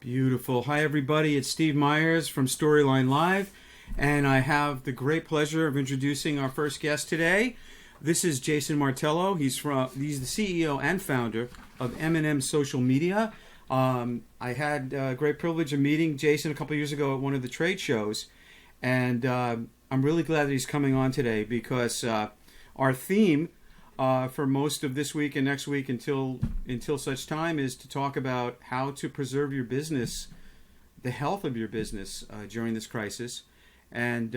Beautiful. Hi, everybody. It's Steve Myers from Storyline Live, and I have the great pleasure of introducing our first guest today. This is Jason Martello. He's the CEO and founder of M&M Social Media. I had a great privilege of meeting Jason a couple of years ago at one of the trade shows, and I'm really glad that he's coming on today because our theme for most of this week and next week until such time is to talk about how to preserve your business, the health of your business during this crisis. And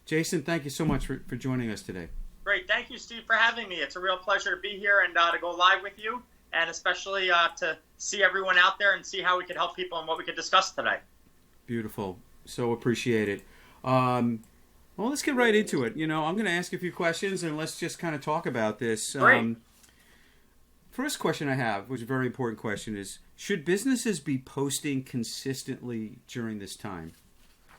Jason, thank you so much for joining us today. Great. Thank you, Steve, for having me. It's a real pleasure to be here and to go live with you, and especially to see everyone out there and see how we could help people and what we could discuss today. Beautiful. So appreciate it. Well, let's get right into it. I'm going to ask a few questions, and let's just kind of talk about this. Great. First question I have, which is a very important question, is should businesses be posting consistently during this time?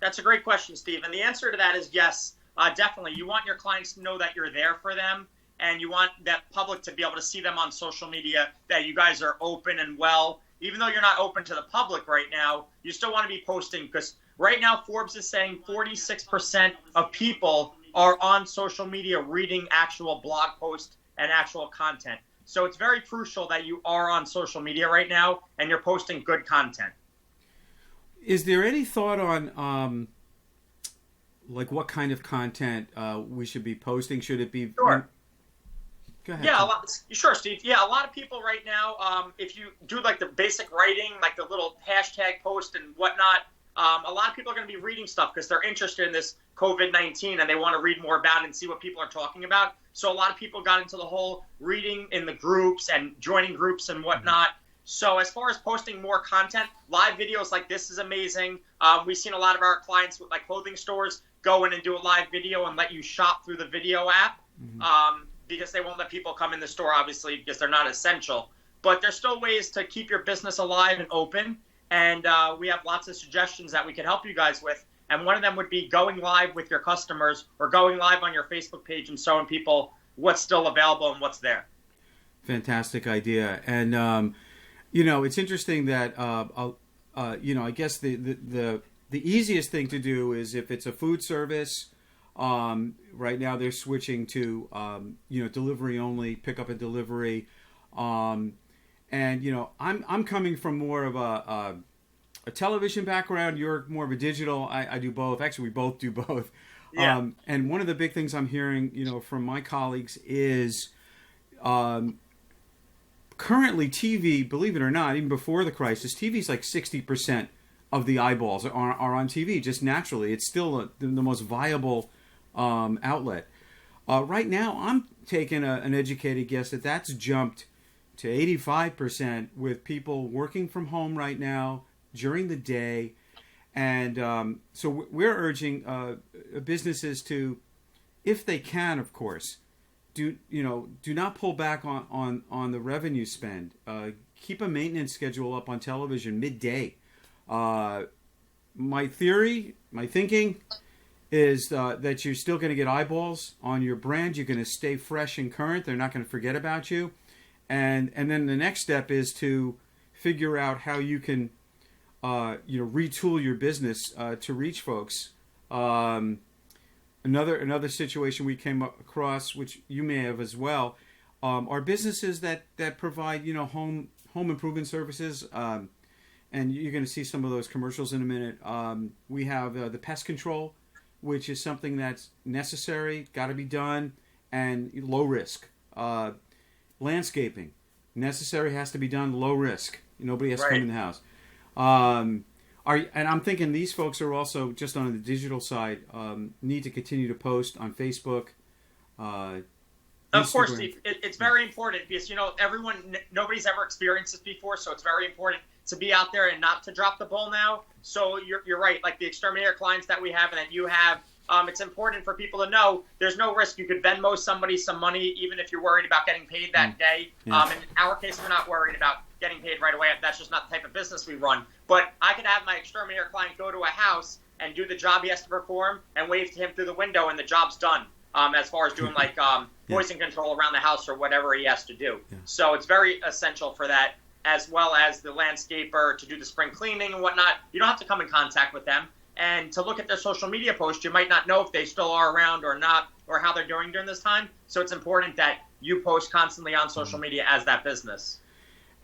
That's a great question, Steve. And the answer to that is yes, definitely. You want your clients to know that you're there for them, and you want that public to be able to see them on social media, that you guys are open and well. Even though you're not open to the public right now, you still want to be posting because right now, Forbes is saying 46% of people are on social media reading actual blog posts and actual content. So it's very crucial that you are on social media right now and you're posting good content. Is there any thought on like what kind of content we should be posting? Should it be... Sure. Go ahead. Yeah, sure, Steve. Yeah, a lot of people right now, if you do like the basic writing, like the little hashtag post and whatnot, a lot of people are going to be reading stuff because they're interested in this COVID-19 and they want to read more about it and see what people are talking about. So a lot of people got into the whole reading in the groups and joining groups and whatnot. So as far as posting more content, live videos like this is amazing. We've seen a lot of our clients with like clothing stores go in and do a live video and let you shop through the video app because they won't let people come in the store, obviously, because they're not essential. But there's still ways to keep your business alive and open. And we have lots of suggestions that we can help you guys with. And one of them would be going live with your customers or going live on your Facebook page and showing people what's still available and what's there. Fantastic idea. And, it's interesting that, I guess the easiest thing to do is if it's a food service, right now they're switching to, delivery only, pick up and delivery. And I'm coming from more of a television background. You're more of a digital. I do both. Actually, we both do both. Yeah. And one of the big things I'm hearing, from my colleagues is currently TV. Believe it or not, even before the crisis, TV is like 60% of the eyeballs are on TV just naturally. It's still the most viable outlet. Right now, I'm taking an educated guess that that's jumped to 85% with people working from home right now during the day. And so we're urging businesses to, if they can, of course, do not pull back on the revenue spend. Keep a maintenance schedule up on television midday. My thinking is that you're still going to get eyeballs on your brand. You're going to stay fresh and current. They're not going to forget about you. And then the next step is to figure out how you can, retool your business to reach folks. Another situation we came across, which you may have as well, are businesses that provide home improvement services. And you're going to see some of those commercials in a minute. We have the pest control, which is something that's necessary, got to be done, and low risk. Landscaping, necessary, has to be done, low risk. Nobody has to come in the house. And I'm thinking these folks are also just on the digital side, need to continue to post on Facebook. Of course, Steve, it's very important because, nobody's ever experienced this before. So it's very important to be out there and not to drop the ball now. So you're right. Like the exterminator clients that we have and that you have, it's important for people to know there's no risk. You could Venmo somebody some money, even if you're worried about getting paid that day. Yes. In our case, we're not worried about getting paid right away. That's just not the type of business we run. But I could have my exterminator client go to a house and do the job he has to perform and wave to him through the window, and the job's done. As far as doing poison control around the house or whatever he has to do. Yeah. So it's very essential for that. as well as the landscaper to do the spring cleaning and whatnot. You don't have to come in contact with them. And to look at their social media posts, you might not know if they still are around or not, or how they're doing during this time. So it's important that you post constantly on social media as that business.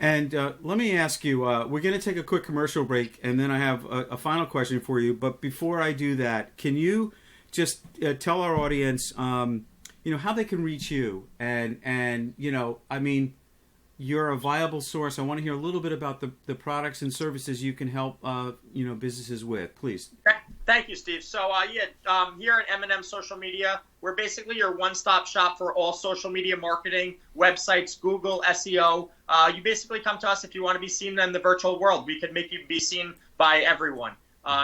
And let me ask you, we're going to take a quick commercial break, and then I have a final question for you. But before I do that, can you just tell our audience, how they can reach you? And you're a viable source. I want to hear a little bit about the products and services you can help, businesses with. Please. Thank you, Steve. So, here at M&M Social Media, we're basically your one-stop shop for all social media marketing, websites, Google, SEO. You basically come to us if you want to be seen in the virtual world. We can make you be seen by everyone.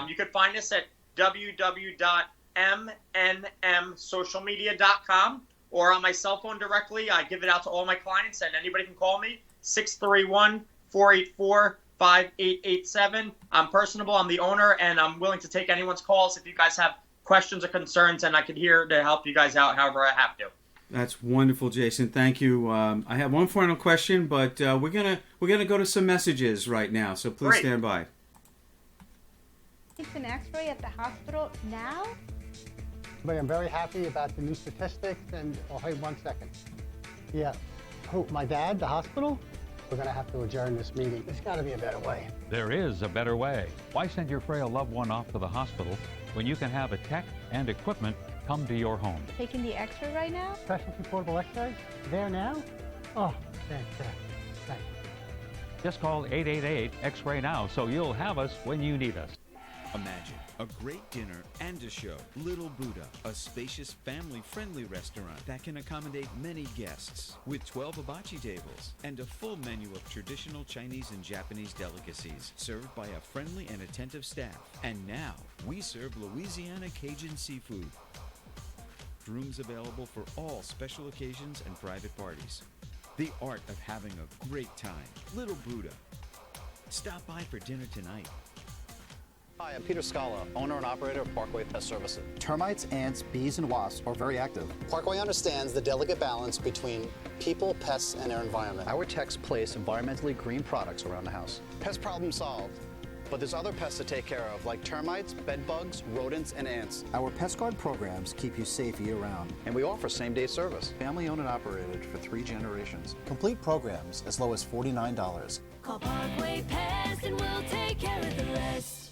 You can find us at www.mnmsocialmedia.com or on my cell phone directly. I give it out to all my clients, and anybody can call me, 631-484-5887. I'm personable. I'm the owner, and I'm willing to take anyone's calls if you guys have questions or concerns, and I can here to help you guys out however I have to. That's wonderful, Jason. Thank you. I have one final question, but we're gonna go to some messages right now, so please stand by. It's an X-ray at the hospital now? But I'm very happy about the new statistics, and hey, 1 second. Yeah. Who, my dad, the hospital? We're going to have to adjourn this meeting. There's got to be a better way. There is a better way. Why send your frail loved one off to the hospital when you can have a tech and equipment come to your home? Taking the X-ray right now? Specialty portable X-rays? There now? Oh, fantastic. Thanks. Just call 888 X-Ray now so you'll have us when you need us. Imagine a great dinner and a show. Little Buddha, a spacious, family-friendly restaurant that can accommodate many guests with 12 hibachi tables and a full menu of traditional Chinese and Japanese delicacies served by a friendly and attentive staff. And now, we serve Louisiana Cajun seafood. Rooms available for all special occasions and private parties. The art of having a great time. Little Buddha. Stop by for dinner tonight. Hi, I'm Peter Scala, owner and operator of Parkway Pest Services. Termites, ants, bees, and wasps are very active. Parkway understands the delicate balance between people, pests, and their environment. Our techs place environmentally green products around the house. Pest problem solved. But there's other pests to take care of, like termites, bed bugs, rodents, and ants. Our Pest Guard programs keep you safe year-round. And we offer same-day service. Family-owned and operated for 3 generations. Complete programs as low as $49. Call Parkway Pest and we'll take care of the rest.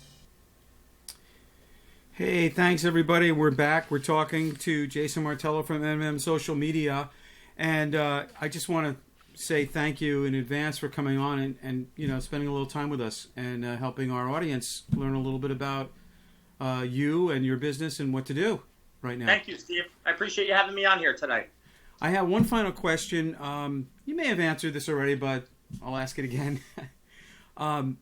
Hey, thanks everybody. We're back. We're talking to Jason Martello from M&M Social Media, and I just want to say thank you in advance for coming on and spending a little time with us and helping our audience learn a little bit about you and your business and what to do right now. Thank you, Steve. I appreciate you having me on here tonight. I have one final question. You may have answered this already, but I'll ask it again. In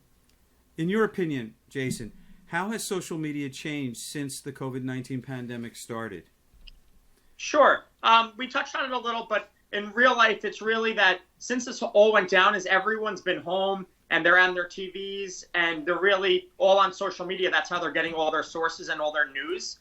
your opinion, Jason, how has social media changed since the COVID-19 pandemic started? Sure. We touched on it a little, but in real life, it's really that since this all went down, is everyone's been home and they're on their TVs and they're really all on social media. That's how they're getting all their sources and all their news.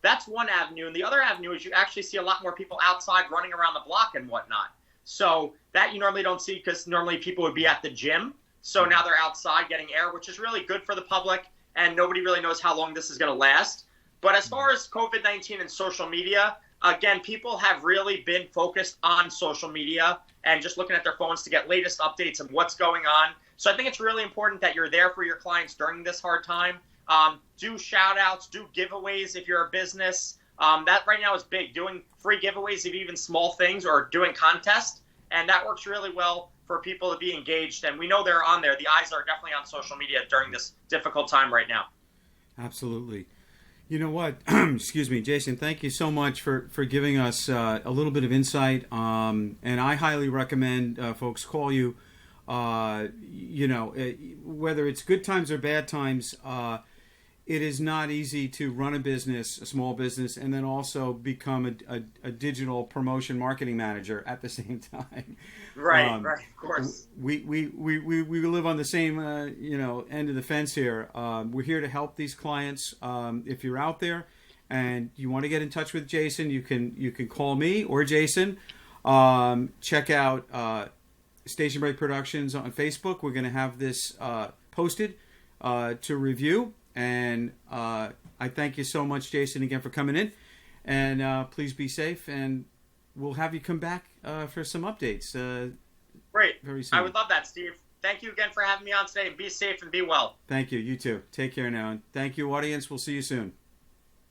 That's one avenue. And the other avenue is you actually see a lot more people outside running around the block and whatnot. So that you normally don't see because normally people would be at the gym. So now they're outside getting air, which is really good for the public. And nobody really knows how long this is going to last. But as far as COVID-19 and social media, again, people have really been focused on social media and just looking at their phones to get latest updates of what's going on. So I think it's really important that you're there for your clients during this hard time. Do shout outs, do giveaways if you're a business. That right now is big, doing free giveaways of even small things or doing contests. And that works really well for people to be engaged. And we know they're on there. The eyes are definitely on social media during this difficult time right now. Absolutely. You know what? Excuse me, Jason, thank you so much for giving us a little bit of insight. And I highly recommend folks call you, whether it's good times or bad times. It is not easy to run a business, a small business, and then also become a digital promotion marketing manager at the same time. Right, of course. We live on the same end of the fence here. We're here to help these clients. If you're out there and you want to get in touch with Jason, you can call me or Jason. Check out Station Break Productions on Facebook. We're going to have this posted to review. And I thank you so much, Jason, again for coming in. And please be safe. And we'll have you come back for some updates. Great. Very soon. I would love that, Steve. Thank you again for having me on today. Be safe and be well. Thank you. You too. Take care now. And thank you, audience. We'll see you soon.